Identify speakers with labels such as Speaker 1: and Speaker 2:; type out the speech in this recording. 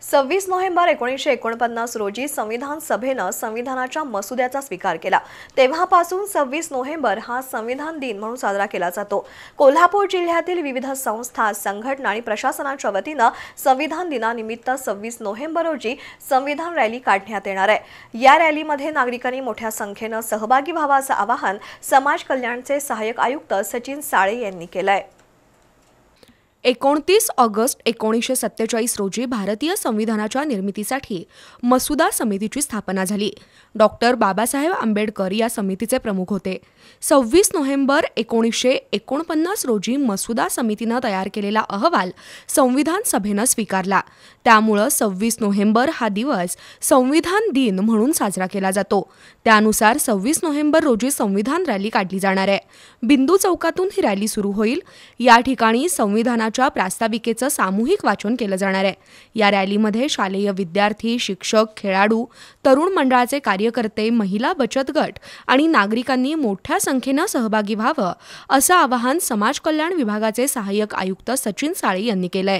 Speaker 1: 26 November 1949 रोजी संविधान सभेनं संविधानाच्या मसुद्याचा स्वीकार केला। तेव्हापासून 26 नोव्हेंबर हा संविधान दिन म्हणून साजरा केला जातो। कोल्हापूर जिल्ह्यातील विविध संस्था, संघटना आणि प्रशासनाच्या वतीनं संविधान दिनानिमित्त 26 नोव्हेंबर रोजी संविधान रॅली काढण्यात येणार आहे। या रॅलीमध्ये नागरिकांनी मोठ्या संख्येनं सहभागी व्हावं आवाहन समाज कल्याणचे सहाय्यक आयुक्त सचिन साळे यांनी केलंय।
Speaker 2: 29 ऑगस्ट 1947 रोजी भारतीय संविधानाच्या निर्मितीसाठी मसुदा समितीची स्थापना झाली। डॉक्टर बाबासाहेब आंबेडकर या समितीचे प्रमुख होते। 26 नोव्हेंबर 1949 रोजी मसुदा समितीने तयार केलेला अहवाल संविधान सभेने स्वीकारला। त्यामुळे 26 नोव्हेंबर हा दिवस संविधान दिन म्हणून साजरा केला जातो। त्यानुसार 26 नोव्हेंबर रोजी संविधान रॅली काढली जाणार आहे। बिंदू चौकातून ही रॅली सुरू होईल। या ठिकाणी संविधानाच्या प्रास्ताविकेचं सामूहिक वाचन केलं जाणार आहे। या रॅलीमध्ये शालेय विद्यार्थी, शिक्षक, खेळाडू, तरुण मंडळाचे कार्यकर्ते, महिला बचत गट आणि नागरिकांनी मोठ्या संख्येने सहभागी व्हावं असं आवाहन समाज कल्याण विभागाचे सहाय्यक आयुक्त सचिन साळे यांनी केलंय।